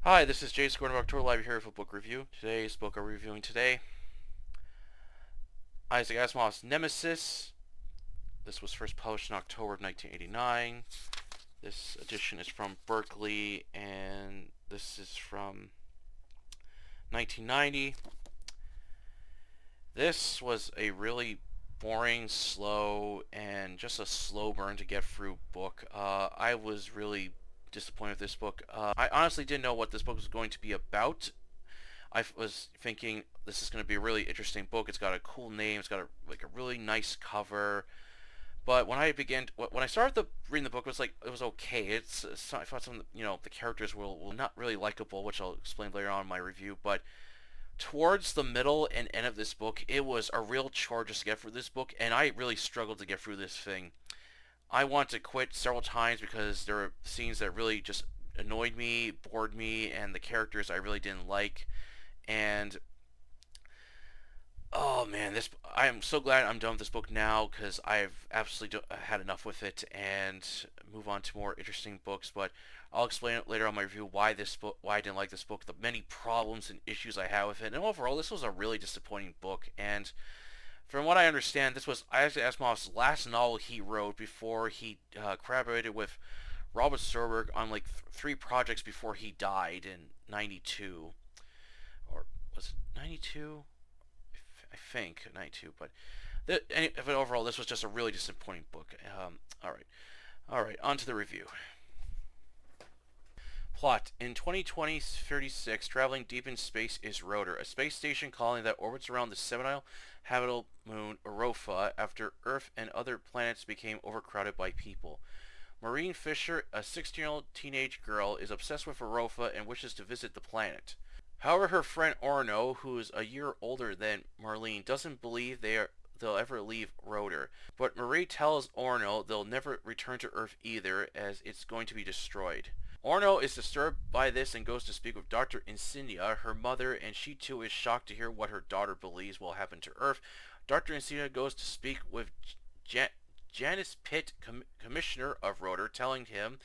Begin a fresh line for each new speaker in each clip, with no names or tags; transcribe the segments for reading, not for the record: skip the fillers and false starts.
Hi, this is Jason Gordon of October Live here for book review. Today's book I'm reviewing today, Isaac Asimov's Nemesis. This was first published in October of 1989. This edition is from Berkeley, and this is from 1990. This was a really boring, slow, and just a slow burn to get through book. I was really disappointed with this book. I honestly didn't know what this book was going to be about. I was thinking this is going to be a really interesting book. It's got a cool name. It's got a really nice cover. But when I started reading the book, it was okay. I thought the characters were not really likable, which I'll explain later on in my review. But towards the middle and end of this book, it was a real chore just to get through this book, and I really struggled to get through this thing. I want to quit several times because there were scenes that really just annoyed me, bored me, and the characters I really didn't like. And oh man, this I am so glad I'm done with this book now because I've absolutely had enough with it and move on to more interesting books. But I'll explain it later on my review why I didn't like this book, the many problems and issues I have with it, and overall, this was a really disappointing book. And from what I understand, this was Isaac Asimov's last novel he wrote before he collaborated with Robert Stolberg on three projects before he died in '92, or was it '92? I think 92, but overall, this was just a really disappointing book. All right, on to the review. Plot: in 2036, traveling deep in space is Rotor, a space station colony that orbits around the semi-habitable moon Europa after Earth and other planets became overcrowded by people. Maureen Fisher, a 16-year-old teenage girl, is obsessed with Europa and wishes to visit the planet. However, her friend Orno, who is a year older than Marlene, doesn't believe they'll ever leave Rotor. But Marie tells Orno they'll never return to Earth either, as it's going to be destroyed. Orno is disturbed by this and goes to speak with Dr. Insignia, her mother, and she too is shocked to hear what her daughter believes will happen to Earth. Dr. Insignia goes to speak with Janice Pitt, commissioner of Rotor, telling him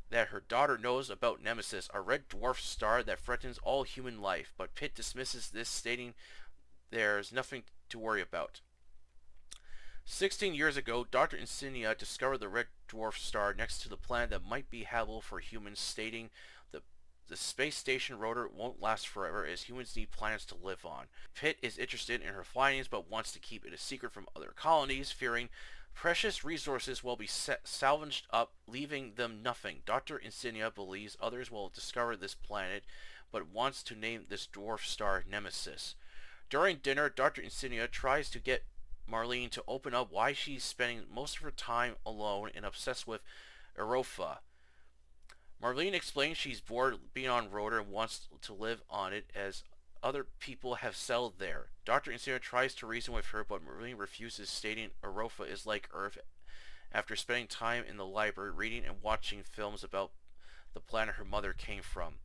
that her daughter knows about Nemesis, a red dwarf star that threatens all human life, but Pitt dismisses this, stating there's nothing to worry about. 16 years ago, Dr. Insignia discovered the red dwarf star next to the planet that might be habitable for humans, stating the space station Rotor won't last forever as humans need planets to live on. Pitt is interested in her findings but wants to keep it a secret from other colonies, fearing precious resources will be salvaged up, leaving them nothing. Dr. Insignia believes others will discover this planet, but wants to name this dwarf star Nemesis. During dinner, Dr. Insignia tries to get Marlene to open up why she's spending most of her time alone and obsessed with Europa. Marlene explains she's bored being on Rotor and wants to live on it as other people have settled there. Dr. Insignia tries to reason with her, but Marlene refuses, stating Europa is like Earth. After spending time in the library reading and watching films about the planet her mother came from,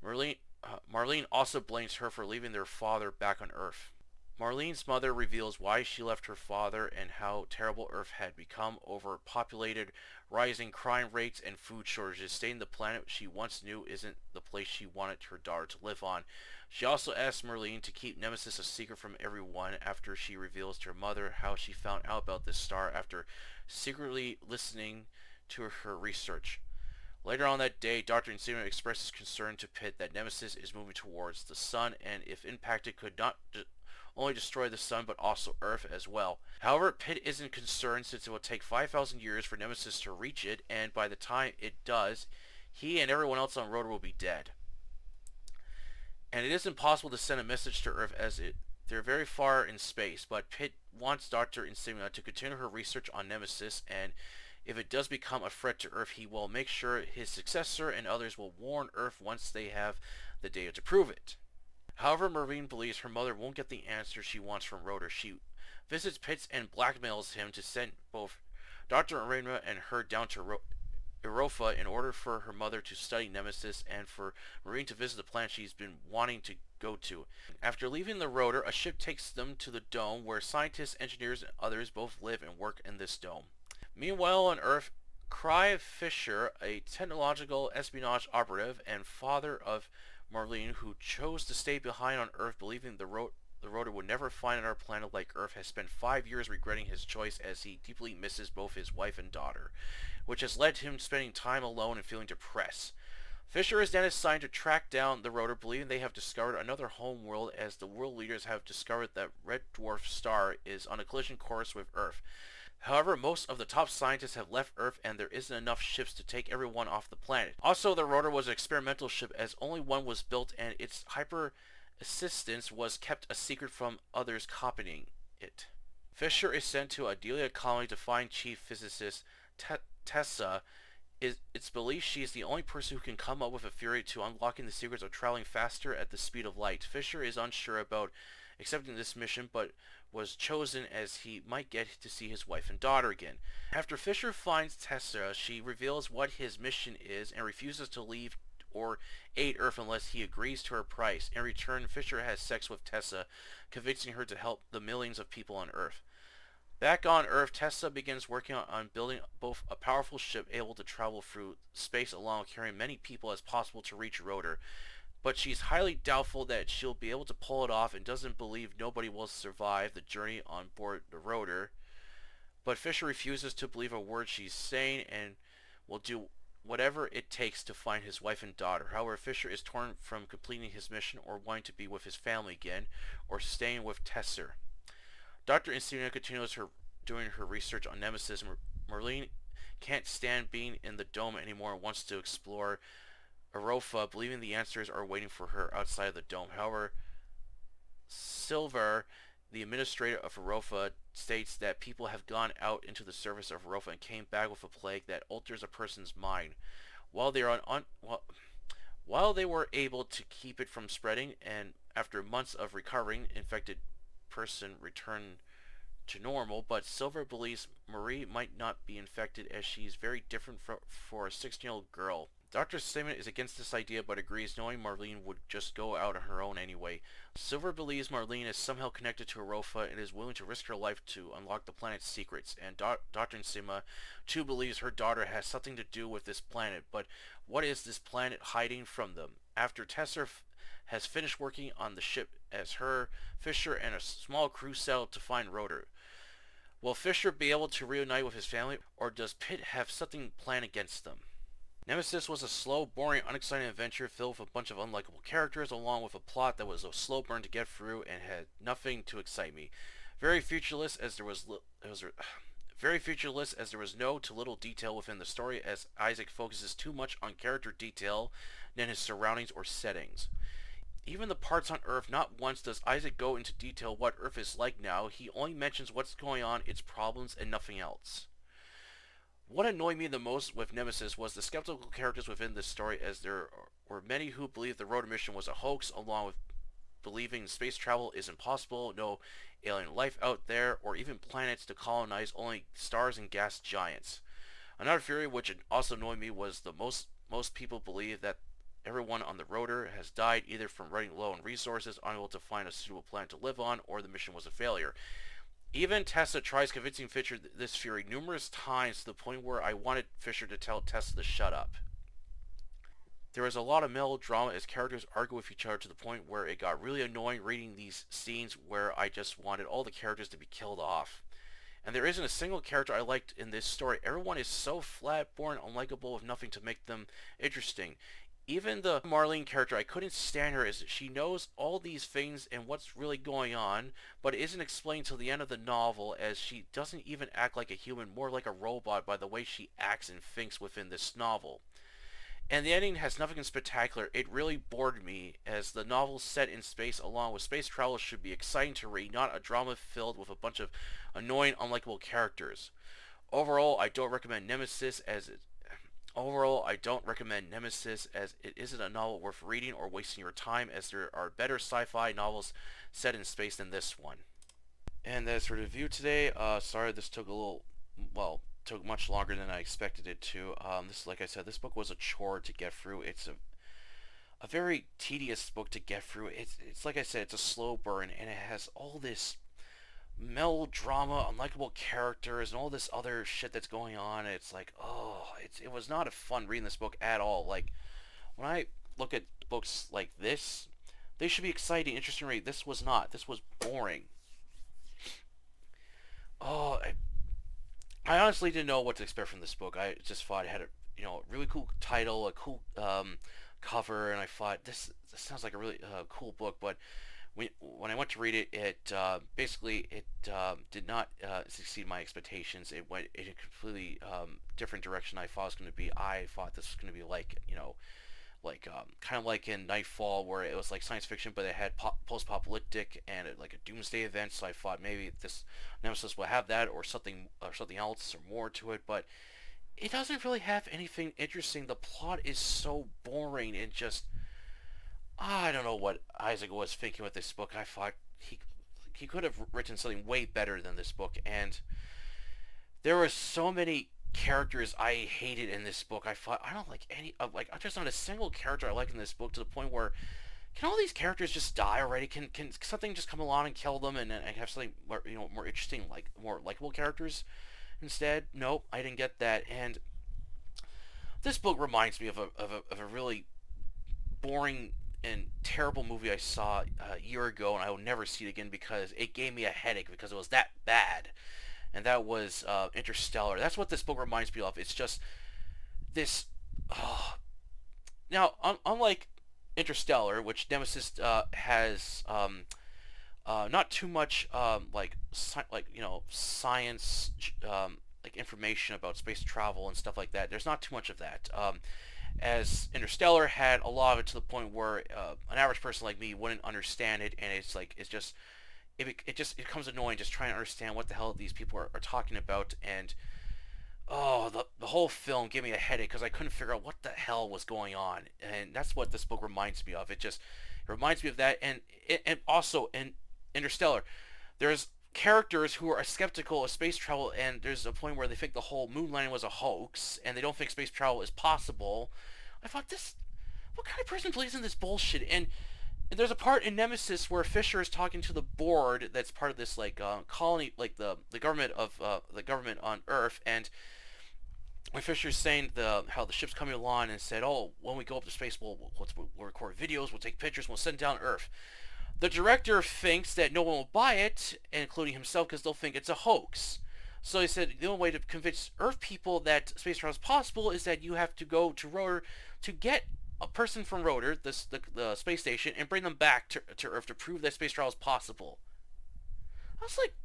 Marlene also blames her for leaving their father back on Earth. Marlene's mother reveals why she left her father and how terrible Earth had become: overpopulated, rising crime rates, and food shortages, stating the planet she once knew isn't the place she wanted her daughter to live on. She also asks Marlene to keep Nemesis a secret from everyone after she reveals to her mother how she found out about this star after secretly listening to her research. Later on that day, Dr. Insignia expresses concern to Pitt that Nemesis is moving towards the sun and if impacted could not only destroy the sun but also Earth as well. However, Pitt isn't concerned since it will take 5,000 years for Nemesis to reach it, and by the time it does, he and everyone else on Rotor will be dead. And it is impossible to send a message to Earth as they're very far in space, but Pitt wants Dr. Insignia to continue her research on Nemesis, and if it does become a threat to Earth, he will make sure his successor and others will warn Earth once they have the data to prove it. However, Marlene believes her mother won't get the answer she wants from Rotor. She visits Pitts and blackmails him to send both Dr. Arena and her down to Europa in order for her mother to study Nemesis and for Marine to visit the planet she's been wanting to go to. After leaving the Rotor, a ship takes them to the dome where scientists, engineers, and others both live and work in this dome. Meanwhile, on Earth, Cry Fisher, a technological espionage operative and father of Marlene, who chose to stay behind on Earth believing the rotor would never find another planet like Earth, has spent 5 years regretting his choice as he deeply misses both his wife and daughter, which has led to him spending time alone and feeling depressed. Fisher is then assigned to track down the rotor, believing they have discovered another home world, as the world leaders have discovered that red dwarf star is on a collision course with Earth. However, most of the top scientists have left Earth and there isn't enough ships to take everyone off the planet. Also, the rotor was an experimental ship as only one was built and its hyper assistance was kept a secret from others copying it. Fisher is sent to Adelia Colony to find chief physicist Tessa. It's believed she is the only person who can come up with a theory to unlocking the secrets of traveling faster at the speed of light. Fisher is unsure about accepting this mission, but was chosen as he might get to see his wife and daughter again. After Fisher finds Tessa, she reveals what his mission is and refuses to leave or aid Earth unless he agrees to her price. In return, Fisher has sex with Tessa, convincing her to help the millions of people on Earth. Back on Earth, Tessa begins working on building both a powerful ship able to travel through space along with carrying many people as possible to reach Rotor. But she's highly doubtful that she'll be able to pull it off and doesn't believe nobody will survive the journey on board the Rotor. But Fisher refuses to believe a word she's saying and will do whatever it takes to find his wife and daughter. However, Fisher is torn from completing his mission or wanting to be with his family again or staying with Tesser. Dr. Instina continues doing her research on Nemesis. Marlene can't stand being in the dome anymore and wants to explore Arofa, believing the answers are waiting for her outside of the dome. However, Silver, the administrator of Arofa, states that people have gone out into the surface of Arofa and came back with a plague that alters a person's mind. While they were able to keep it from spreading, and after months of recovering, infected person returned to normal, but Silver believes Marie might not be infected as she is very different for a 16-year-old girl. Dr. Simon is against this idea but agrees, knowing Marlene would just go out on her own anyway. Silver believes Marlene is somehow connected to Arofa and is willing to risk her life to unlock the planet's secrets, and Dr. Nsima too believes her daughter has something to do with this planet, but what is this planet hiding from them? After Tesser has finished working on the ship as her, Fisher and a small crew sail to find Rotor. Will Fisher be able to reunite with his family, or does Pitt have something planned against them? Nemesis was a slow, boring, unexciting adventure filled with a bunch of unlikable characters, along with a plot that was a slow burn to get through and had nothing to excite me. Very featureless as there was no to little detail within the story, as Isaac focuses too much on character detail than his surroundings or settings. Even the parts on Earth, not once does Isaac go into detail what Earth is like now. He only mentions what's going on, its problems, and nothing else. What annoyed me the most with Nemesis was the skeptical characters within this story, as there were many who believed the Rotor mission was a hoax, along with believing space travel is impossible, no alien life out there, or even planets to colonize, only stars and gas giants. Another theory which also annoyed me was the most people believe that everyone on the Rotor has died either from running low on resources, unable to find a suitable planet to live on, or the mission was a failure. Even Tessa tries convincing Fisher this theory numerous times to the point where I wanted Fisher to tell Tessa to shut up. There was a lot of melodrama as characters argue with each other to the point where it got really annoying reading these scenes where I just wanted all the characters to be killed off. And there isn't a single character I liked in this story. Everyone is so flat, boring, unlikable with nothing to make them interesting. Even the Marlene character, I couldn't stand her as she knows all these things and what's really going on, but it isn't explained till the end of the novel, as she doesn't even act like a human, more like a robot by the way she acts and thinks within this novel. And the ending has nothing spectacular. It really bored me, as the novel set in space along with space travel should be exciting to read, not a drama filled with a bunch of annoying, unlikable characters. Overall, I don't recommend Nemesis as it isn't a novel worth reading or wasting your time, as there are better sci-fi novels set in space than this one. And that's for the review today. Sorry this took took much longer than I expected it to. Like I said, this book was a chore to get through. It's a very tedious book to get through. It's like I said, it's a slow burn, and it has all this melodrama, unlikable characters, and all this other shit that's going on. It's like, oh, it was not a fun reading this book at all. Like, when I look at books like this, they should be exciting, interesting to read. This was not. This was boring. Oh, I honestly didn't know what to expect from this book. I just thought it had a really cool title, a cool cover, and I thought this sounds like a really cool book. But when I went to read it, it basically it did not succeed my expectations. It went in a completely different direction I thought it was going to be. I thought this was going to be like like kind of like in Nightfall, where it was like science fiction, but it had post-apocalyptic and like a doomsday event. So I thought maybe this Nemesis will have that, or something else, or more to it. But it doesn't really have anything interesting. The plot is so boring and just I don't know what Isaac was thinking with this book. I thought he could have written something way better than this book, and there were so many characters I hated in this book. I thought I don't like any of like there's not a single character I like in this book, to the point where can all these characters just die already? Can something just come along and kill them and have something more, more interesting, like more likable characters instead? Nope, I didn't get that. And this book reminds me of a really boring and terrible movie I saw a year ago, and I will never see it again because it gave me a headache because it was that bad. And that was Interstellar. That's what this book reminds me of. It's just this. Uh, Now, unlike Interstellar, which Nemesis has not too much science like information about space travel and stuff like that. There's not too much of that. As Interstellar had a lot of it, to the point where an average person like me wouldn't understand it, and it becomes annoying just trying to understand what the hell these people are talking about. And oh, the whole film gave me a headache because I couldn't figure out what the hell was going on. And that's what this book reminds me of. It reminds me of that. And also in Interstellar, there's characters who are skeptical of space travel, and there's a point where they think the whole moon landing was a hoax and they don't think space travel is possible. I thought, what kind of person believes in this bullshit? And there's a part in Nemesis where Fisher is talking to the board that's part of this like colony, like the government of the government on Earth. And when Fisher's saying how the ship's coming along, and said, "Oh, when we go up to space, we'll record videos, we'll take pictures, we'll send it down to Earth." The director thinks that no one will buy it, including himself, because they'll think it's a hoax. So he said the only way to convince Earth people that space travel is possible is that you have to go to Rotor to get a person from Rotor, the space station, and bring them back to Earth to prove that space travel is possible. I was like,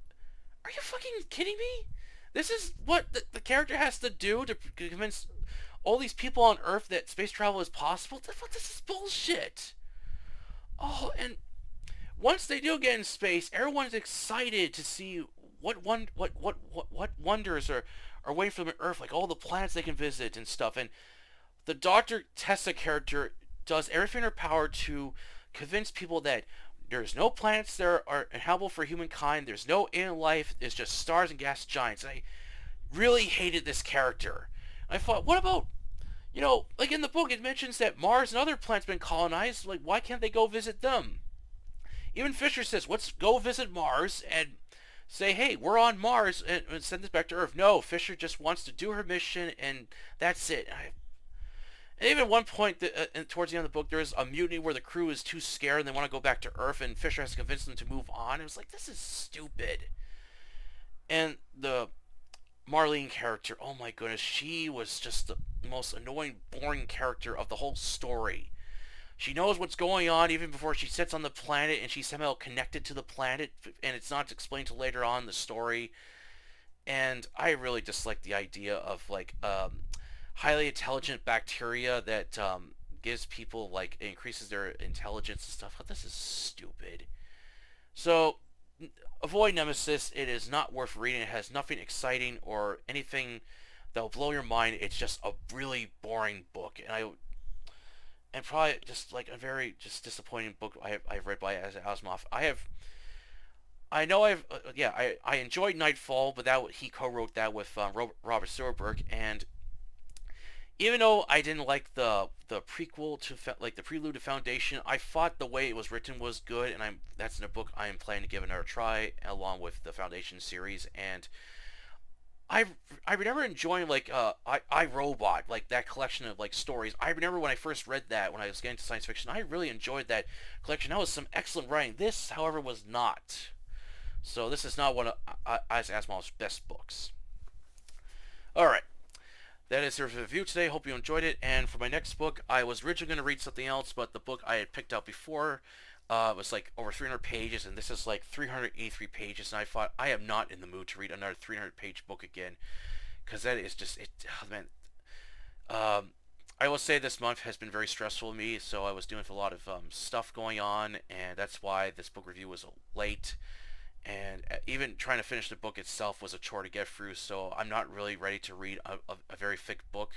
are you fucking kidding me? This is what the character has to do to convince all these people on Earth that space travel is possible? This is bullshit. Oh, and once they do get in space, everyone's excited to see what wonders are waiting for them on Earth, like all the planets they can visit and stuff. And the Dr. Tessa character does everything in her power to convince people that there's no planets that are inhabitable for humankind. There's no alien life. It's just stars and gas giants. I really hated this character. I thought, what about, like in the book, it mentions that Mars and other planets have been colonized. Like, why can't they go visit them? Even Fisher says, let's go visit Mars and say, hey, we're on Mars, and send this back to Earth. No, Fisher just wants to do her mission, and that's it. And even at one point, towards the end of the book, there's a mutiny where the crew is too scared and they want to go back to Earth, and Fisher has to convince them to move on. It was like, this is stupid. And the Marlene character, oh my goodness, she was just the most annoying, boring character of the whole story. She knows what's going on even before she sits on the planet, and she's somehow connected to the planet, and it's not explained till later on in the story. And I really dislike the idea of like highly intelligent bacteria that gives people like increases their intelligence and stuff. This is stupid. So avoid Nemesis. It is not worth reading. It has nothing exciting or anything that will blow your mind. It's just a really boring book, and probably just like a very just disappointing book I've read by Isaac Asimov. I enjoyed Nightfall, but he co-wrote that with Robert Silverberg, and Even though I didn't like the prequel to like the prelude to Foundation, I thought the way it was written was good, and that's in a book I am planning to give another try along with the Foundation series. And I I remember enjoying like I Robot, like that collection of like stories. I remember when I first read that when I was getting to science fiction, I really enjoyed that collection. That was some excellent writing. This, however, was not. So this is not one of Isaac Asimov's best books. All right. That is the review today. Hope you enjoyed it. And for my next book, I was originally going to read something else, but the book I had picked out before was like over 300 pages, and this is like 383 pages. And I thought I am not in the mood to read another 300-page book again, because that is just it. Oh, man, I will say this month has been very stressful to me, so I was doing a lot of stuff going on, and that's why this book review was late. And even trying to finish the book itself was a chore to get through, so I'm not really ready to read a very thick book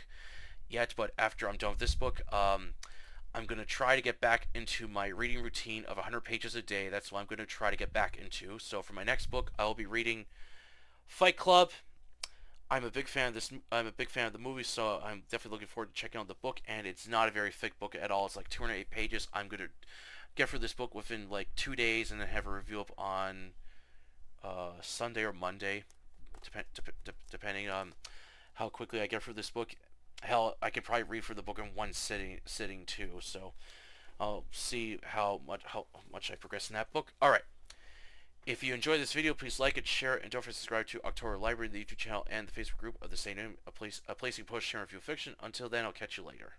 yet. But after I'm done with this book, I'm going to try to get back into my reading routine of 100 pages a day. That's what I'm going to try to get back into. So for my next book, I will be reading Fight Club. I'm a big fan of this. I'm a big fan of the movie, so I'm definitely looking forward to checking out the book. And it's not a very thick book at all. It's like 208 pages. I'm going to get through this book within like 2 days, and then have a review up on Sunday or Monday, depending on how quickly I get through this book. Hell, I could probably read through the book in one sitting too. So I'll see how much I progress in that book. All right. If you enjoyed this video, please like it, share it, and don't forget to subscribe to October Library, the YouTube channel, and the Facebook group of the same name, a place you post, share, and review fiction. Until then, I'll catch you later.